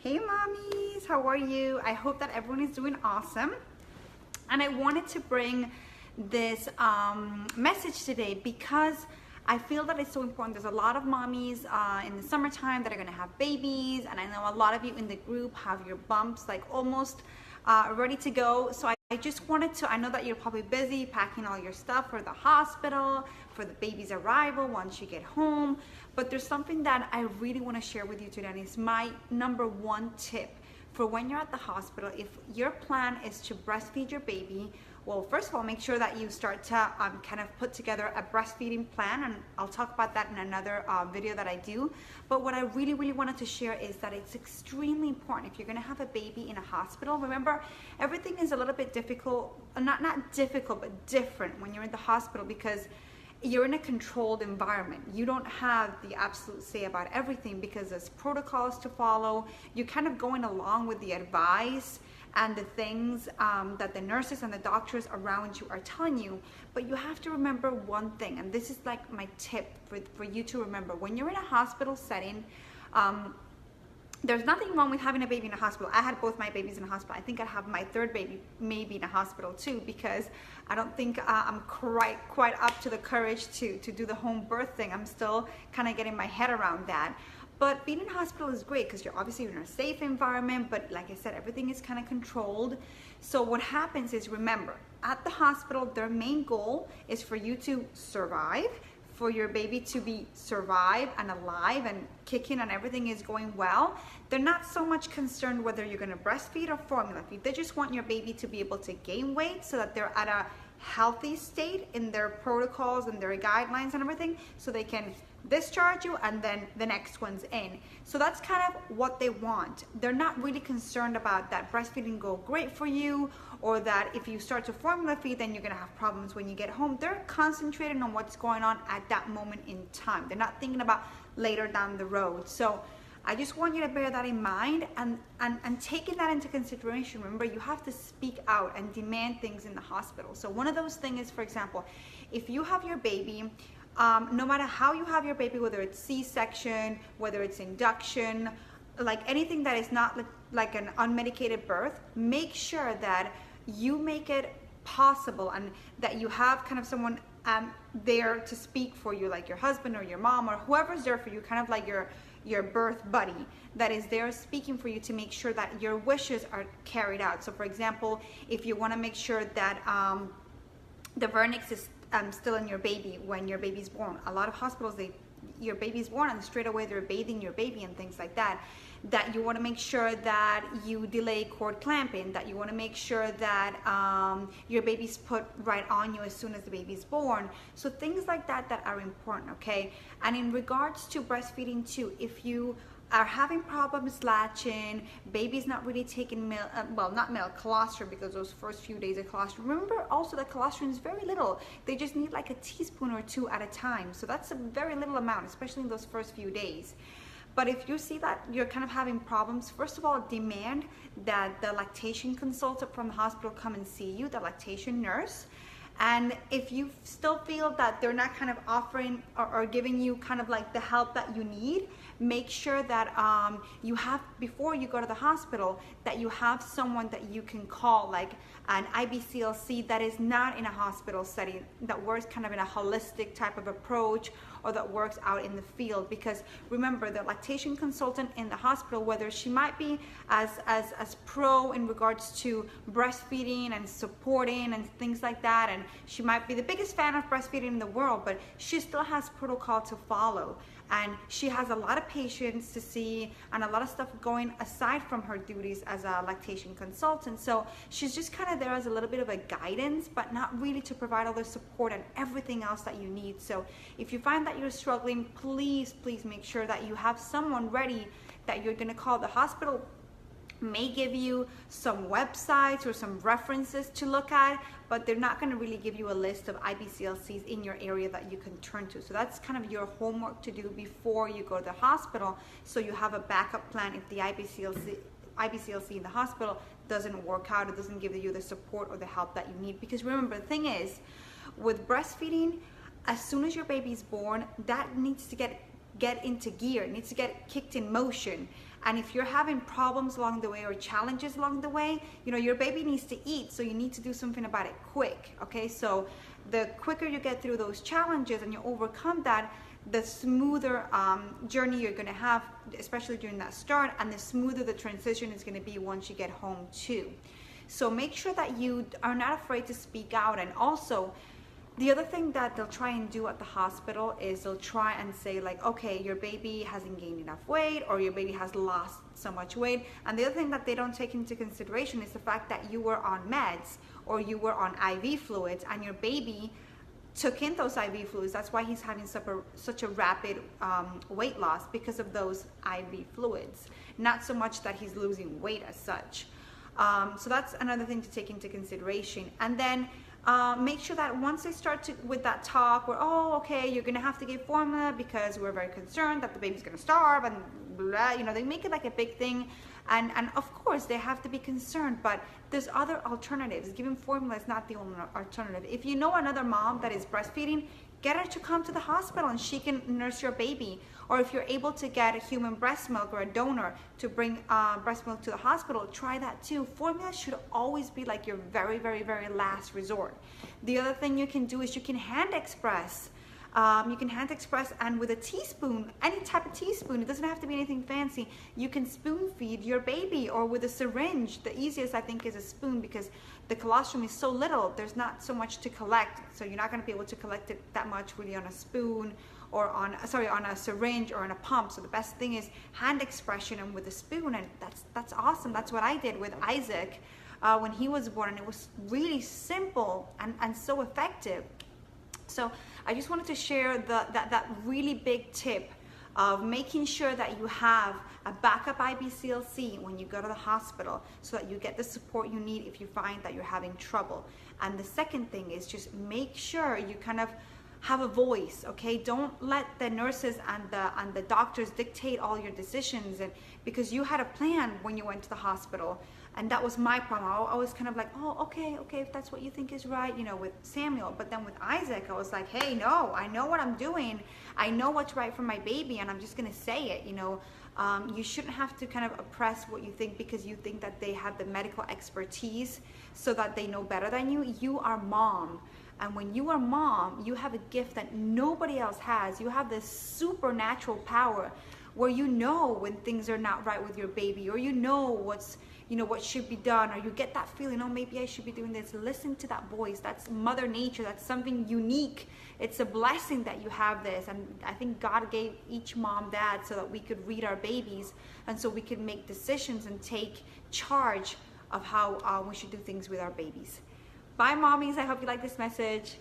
Hey mommies, how are you? I hope that everyone is doing awesome. And I wanted to bring this message today because I feel that it's so important. There's a lot of mommies in the summertime that are gonna have babies, and I know a lot of you in the group have your bumps like almost ready to go. So I just wanted to, I know that you're probably busy packing all your stuff for the hospital, for the baby's arrival once you get home, but there's something that I really want to share with you today, and it's my number one tip for when you're at the hospital. If your plan is to breastfeed your baby, well, first of all, make sure that you start to kind of put together a breastfeeding plan, and I'll talk about that in another video that I do. But what I really wanted to share is that it's extremely important if you're gonna have a baby in a hospital. Remember, everything is a little bit difficult, not difficult, but different when you're in the hospital because you're in a controlled environment. You don't have the absolute say about everything because there's protocols to follow. You're kind of going along with the advice and the things that the nurses and the doctors around you are telling you. But you have to remember one thing, and this is like my tip for you to remember. When you're in a hospital setting, there's nothing wrong with having a baby in a hospital. I had both my babies in a hospital. I think I have my third baby maybe in a hospital too, because I don't think I'm quite up to the courage to do the home birth thing. I'm still kind of getting my head around that. But being in a hospital is great because you're obviously in a safe environment, but like I said, everything is kind of controlled. So what happens is, remember, at the hospital, their main goal is for you to survive, for your baby to be survive and alive and kicking and everything is going well. They're not so much concerned whether you're gonna breastfeed or formula feed. They just want your baby to be able to gain weight so that they're at a healthy state in their protocols and their guidelines and everything, so they can discharge you and then the next one's in. So that's kind of what they want. They're not really concerned about that breastfeeding go great for you, or that if you start to formula feed then you're gonna have problems when you get home. They're concentrating on what's going on at that moment in time. They're not thinking about later down the road. So I just want you to bear that in mind and taking that into consideration. Remember, you have to speak out and demand things in the hospital. So one of those things is, for example, if you have your baby, no matter how you have your baby, whether it's C-section, whether it's induction, like anything that is not like an unmedicated birth, make sure that you make it possible and that you have kind of someone there to speak for you, like your husband or your mom or whoever's there for you, kind of like your birth buddy that is there speaking for you to make sure that your wishes are carried out. So for example, if you want to make sure that the vernix is still in your baby when your baby's born, a lot of hospitals, your baby's born and straight away they're bathing your baby and things like that, that you want to make sure that you delay cord clamping, that you want to make sure that your baby's put right on you as soon as the baby's born. So things like that are important, okay? And in regards to breastfeeding too, if you are having problems latching, baby's not really taking milk, not milk, colostrum, because those first few days of colostrum. Remember also that colostrum is very little. They just need like a teaspoon or two at a time. So that's a very little amount, especially in those first few days. But if you see that you're kind of having problems, first of all, demand that the lactation consultant from the hospital come and see you, the lactation nurse. And if you still feel that they're not kind of offering or giving you kind of like the help that you need, make sure that you have, before you go to the hospital, that you have someone that you can call, like an IBCLC that is not in a hospital setting, that works kind of in a holistic type of approach, or that works out in the field. Because remember, the lactation consultant in the hospital, whether she might be as pro in regards to breastfeeding and supporting and things like that, and she might be the biggest fan of breastfeeding in the world, but she still has protocol to follow. And she has a lot of patients to see and a lot of stuff going aside from her duties as a lactation consultant. So she's just kind of there as a little bit of a guidance, but not really to provide all the support and everything else that you need. So if you find that you're struggling, please make sure that you have someone ready that you're gonna call. The hospital may give you some websites or some references to look at, but they're not going to really give you a list of IBCLCs in your area that you can turn to. So that's kind of your homework to do before you go to the hospital, so you have a backup plan if the IBCLC in the hospital doesn't work out, it doesn't give you the support or the help that you need. Because remember, the thing is, with breastfeeding, as soon as your baby's born, that needs to get into gear, it needs to get kicked in motion. And if you're having problems along the way or challenges along the way, your baby needs to eat, so you need to do something about it quick, okay? So the quicker you get through those challenges and you overcome that, the smoother journey you're gonna have, especially during that start, and the smoother the transition is gonna be once you get home too. So make sure that you are not afraid to speak out. And also, the other thing that they'll try and do at the hospital is they'll try and say like, okay, your baby hasn't gained enough weight, or your baby has lost so much weight. And the other thing that they don't take into consideration is the fact that you were on meds or you were on IV fluids, and your baby took in those IV fluids. That's why he's having such a rapid weight loss, because of those IV fluids, not so much that he's losing weight as such. So that's another thing to take into consideration. And then make sure that once they start with that talk where, oh, okay, you're gonna have to give formula because we're very concerned that the baby's gonna starve, and blah, they make it like a big thing. And of course they have to be concerned, but there's other alternatives. Giving formula is not the only alternative. If you know another mom that is breastfeeding, get her to come to the hospital and she can nurse your baby. Or if you're able to get a human breast milk or a donor to bring breast milk to the hospital, try that too. Formula should always be like your very, very, very last resort. The other thing you can do is you can hand express. And with a teaspoon, any type of teaspoon, it doesn't have to be anything fancy. You can spoon feed your baby, or with a syringe. The easiest, I think, is a spoon, because the colostrum is so little, there's not so much to collect. So you're not gonna be able to collect it that much really on a spoon, or on a syringe or on a pump. So the best thing is hand expression and with a spoon, and that's awesome. That's what I did with Isaac when he was born, and it was really simple and so effective. So I just wanted to share that really big tip of making sure that you have a backup IBCLC when you go to the hospital, so that you get the support you need if you find that you're having trouble. And the second thing is just make sure you kind of have a voice, okay? Don't let the nurses and the doctors dictate all your decisions, and because you had a plan when you went to the hospital. And that was my problem. I was kind of like, oh, okay, if that's what you think is right, with Samuel. But then with Isaac, I was like, hey, no, I know what I'm doing. I know what's right for my baby, and I'm just gonna say it, You shouldn't have to kind of oppress what you think because you think that they have the medical expertise so that they know better than you. You are mom. And when you are mom, you have a gift that nobody else has. You have this supernatural power where you know when things are not right with your baby, or what should be done, or you get that feeling, oh, maybe I should be doing this. Listen to that voice. That's Mother Nature. That's something unique. It's a blessing that you have this. And I think God gave each mom that so that we could read our babies, and so we could make decisions and take charge of how we should do things with our babies. Bye, mommies. I hope you like this message.